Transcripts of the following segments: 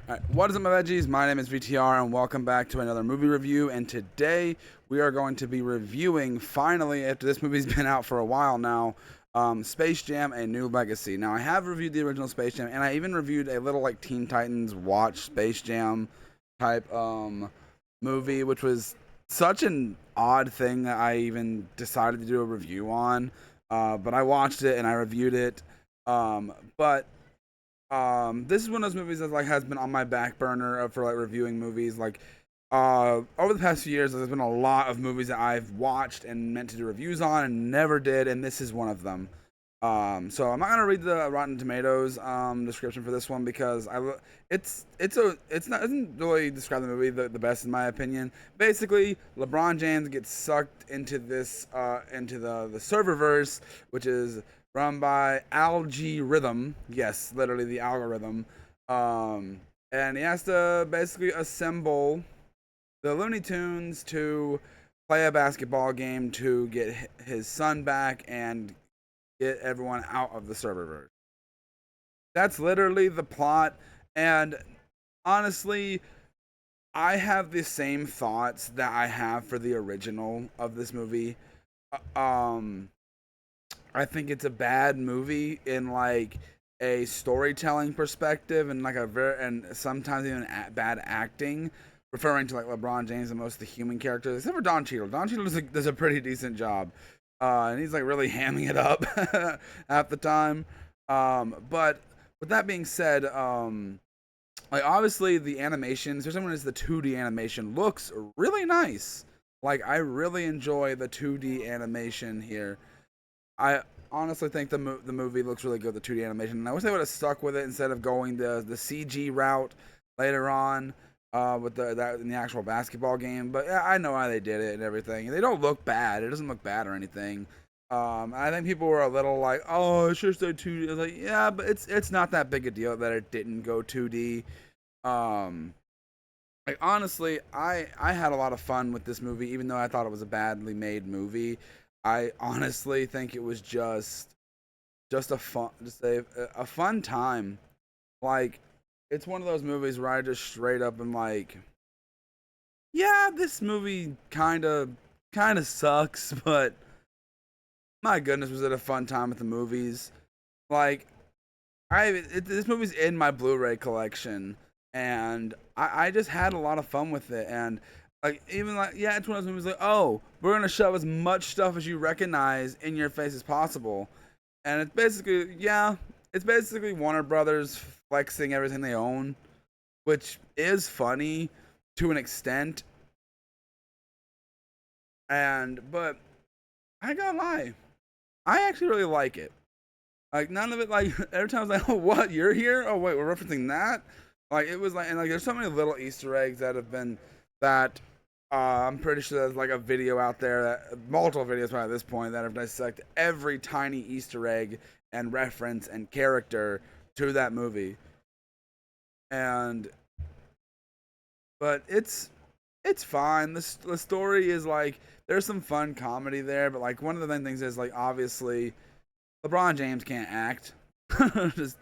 Alright, what is up, my veggies? My name is VTR, and welcome back to another movie review. And today we are going to be reviewing, finally, after this movie's been out for a while now, Space Jam: A New Legacy. Now, I have reviewed the original Space Jam, and I even reviewed a little like Teen Titans Watch Space Jam type movie, which was such an odd thing that I even decided to do a review on. But I watched it and I reviewed it. But this is one of those movies that like has been on my back burner for like reviewing movies. Like over the past few years, there's been a lot of movies that I've watched and meant to do reviews on and never did, and this is one of them. So I'm not gonna read the Rotten Tomatoes description for this one because it's not, doesn't really describe the movie the best in my opinion. Basically, LeBron James gets sucked into this into the serververse, which is run by Algae Rhythm. Yes, literally the algorithm. And he has to basically assemble the Looney Tunes to play a basketball game to get his son back and get everyone out of the serververse. That's literally the plot. And honestly, I have the same thoughts that I have for the original of this movie. Um, I think it's a bad movie in like a storytelling perspective and like a very and sometimes even bad acting, referring to like LeBron James and most of the human characters, except for Don Cheadle. Don Cheadle does a pretty decent job, and he's like really hamming it up at the time. But with that being said, like obviously the animation, especially when it's the 2D animation, looks really nice. Like I really enjoy the 2D animation here. I honestly think the movie looks really good, the 2D animation, and I wish they would have stuck with it instead of going the CG route later on with that in the actual basketball game. But yeah, I know why they did it and everything. They don't look bad. It doesn't look bad or anything. I think people were a little like, "Oh, it should stay 2D." I was like, "Yeah, but it's not that big a deal that it didn't go 2D." Um, like honestly, I had a lot of fun with this movie, even though I thought it was a badly made movie. I honestly think it was just a fun time. Like it's one of those movies where I just straight up am like, yeah, this movie kind of sucks, but my goodness, was it a fun time at the movies? Like this movie's in my Blu-ray collection, and I just had a lot of fun with it. And like even like yeah, it's one of those movies like, oh, we're gonna shove as much stuff as you recognize in your face as possible, and it's basically yeah, it's basically Warner Brothers flexing everything they own, which is funny to an extent. And but I gotta lie, I actually really like it. Like none of it. Like every time I was like, "Oh, what? You're here? Oh, wait, we're referencing that." Like it was like, and like there's so many little Easter eggs that have been that. I'm pretty sure there's like a video out there that multiple videos probably at this point that have dissected every tiny Easter egg and reference and character to that movie. And but it's fine. The story is like there's some fun comedy there, but like one of the main things is like obviously LeBron James can't act. Just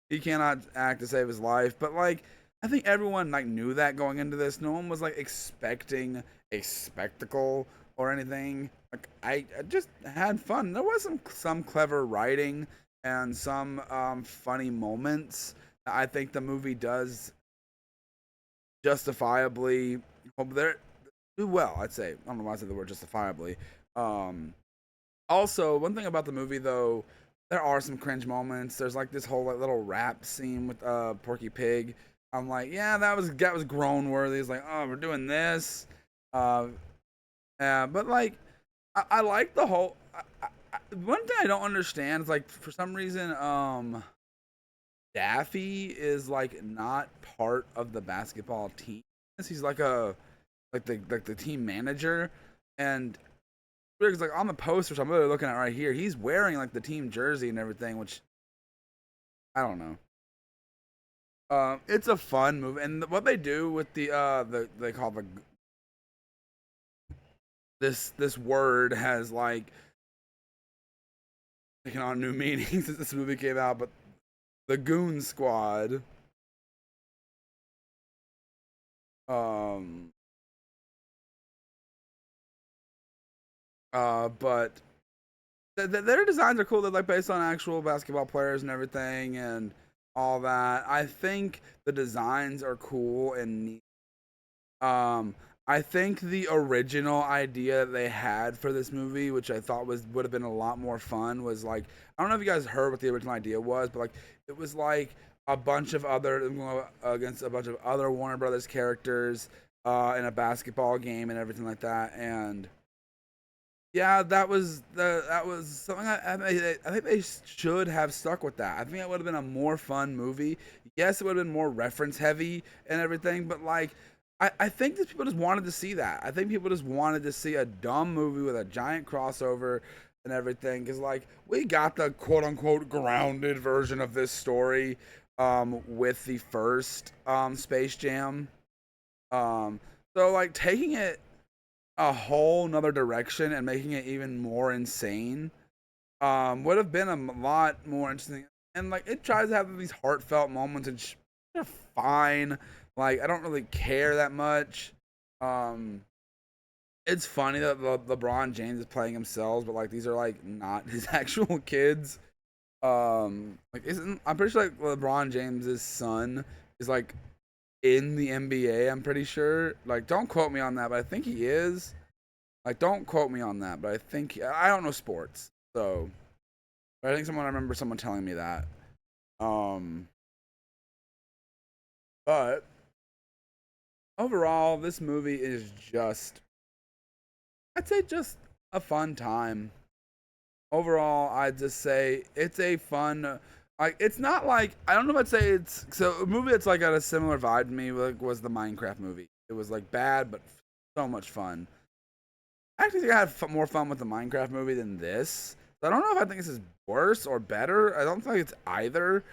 he cannot act to save his life. But like I think everyone like knew that going into this. No one was like expecting a spectacle or anything. Like I just had fun. There was some clever writing and some funny moments. I think the movie does justifiably there do well. I'd say I don't know why I said the word justifiably. Um, Also, one thing about the movie though, there are some cringe moments. There's like this whole like little rap scene with Porky Pig. I'm like, yeah, that was grown worthy. It's like, oh, we're doing this. Uh, yeah, but like, I like the whole. One thing I don't understand is like for some reason, Daffy is like not part of the basketball team. He's like the team manager, and because like on the posters I'm really looking at right here, he's wearing like the team jersey and everything, which I don't know. It's a fun movie, and what they do with they call this word has like taken on new meanings since this movie came out, but the Goon Squad. Um, but their designs are cool. They're like based on actual basketball players and everything and all that. I think the designs are cool and neat. Um, I think the original idea that they had for this movie, which I thought would have been a lot more fun, was like, I don't know if you guys heard what the original idea was, but like it was like a bunch of other against a bunch of other Warner Brothers characters in a basketball game and everything like that. And yeah, that was something I think they should have stuck with that. I think it would have been a more fun movie. Yes, it would have been more reference heavy and everything, but like I think that people just wanted to see that. I think people just wanted to see a dumb movie with a giant crossover and everything. Because like we got the quote unquote grounded version of this story with the first Space Jam. Um, so like taking it a whole nother direction and making it even more insane would have been a lot more interesting. And like it tries to have these heartfelt moments and they're fine. Like I don't really care that much. Um, it's funny that LeBron James is playing himself, but like these are like not his actual kids. Like isn't I'm pretty sure like LeBron James's son is like in the NBA. I'm pretty sure. Like don't quote me on that, but I think he is. Like don't quote me on that, but I think I don't know sports, so but I think I remember someone telling me that. Um, but overall, this movie is just I'd say just a fun time. Overall, I'd just say it's a fun. Like it's not like I don't know if I'd say it's so a movie that's like got a similar vibe to me like, was the Minecraft movie. It was like bad but so much fun. I actually think I had more fun with the Minecraft movie than this. So I don't know if I think this is worse or better. I don't think it's either.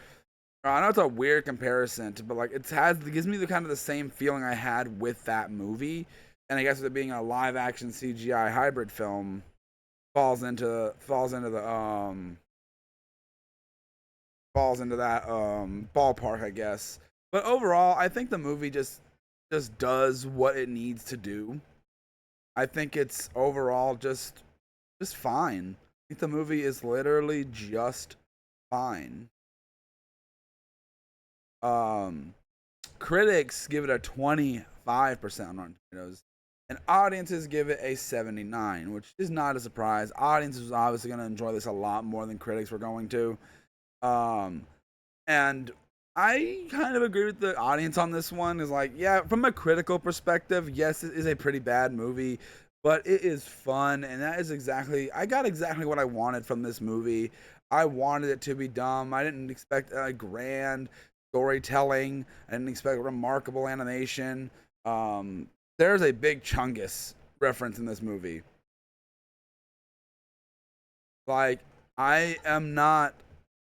I know it's a weird comparison, but like it gives me the kind of the same feeling I had with that movie, and I guess with it being a live action CGI hybrid film, falls into that ballpark, I guess. But overall, I think the movie just does what it needs to do. I think it's overall just fine. I think the movie is literally just fine. Um, Critics give it a 25% on Rotten Tomatoes, and audiences give it a 79, which is not a surprise. Audiences are obviously going to enjoy this a lot more than critics were going to. Um, and I kind of agree with the audience on this one. Is like, yeah, from a critical perspective, yes, it is a pretty bad movie, but it is fun, and that is I got exactly what I wanted from this movie. I wanted it to be dumb. I didn't expect a grand storytelling. I didn't expect remarkable animation. There's a big Chungus reference in this movie. Like, I am not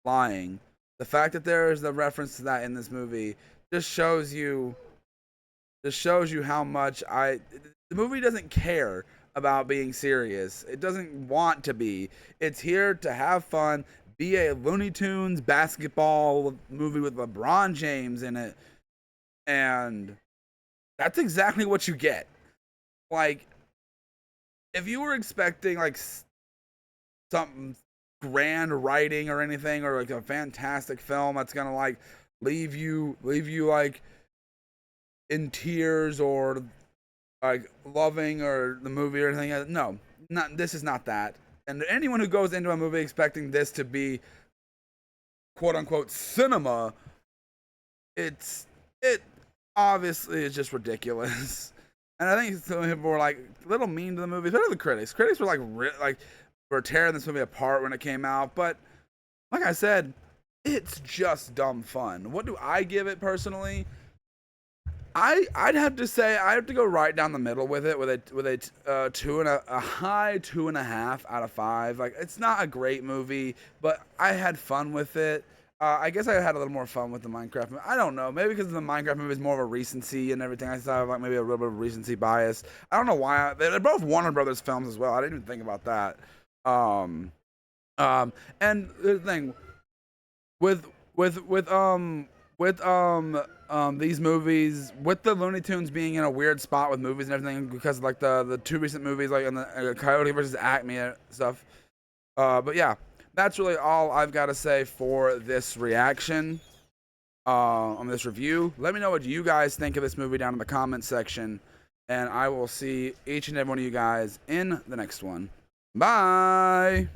lying. The fact that there is a reference to that in this movie just shows you how much the movie doesn't care about being serious. It doesn't want to be. It's here to have fun, be a Looney Tunes basketball movie with LeBron James in it, and that's exactly what you get. Like if you were expecting like something grand writing or anything or like a fantastic film that's going to like leave you like in tears or like loving or the movie or anything. No, not this is not that. And anyone who goes into a movie expecting this to be quote unquote cinema, it obviously is just ridiculous. And I think some people were like a little mean to the movie, especially the critics. Critics were like were tearing this movie apart when it came out. But like I said, it's just dumb fun. What do I give it personally? I'd have to say I have to go right down the middle with it with a a high 2.5 out of 5. Like it's not a great movie, but I had fun with it. I guess I had a little more fun with the Minecraft movie. I don't know, maybe because the Minecraft movie is more of a recency and everything. I thought like maybe a little bit of recency bias. I don't know why. They're both Warner Brothers films as well. I didn't even think about that. Um, and the thing with with with um with these movies, with the Looney Tunes being in a weird spot with movies and everything because of, like the two recent movies, like in the Coyote versus Acme stuff. But yeah, that's really all I've got to say for this reaction. On this review. Let me know what you guys think of this movie down in the comments section, and I will see each and every one of you guys in the next one. Bye.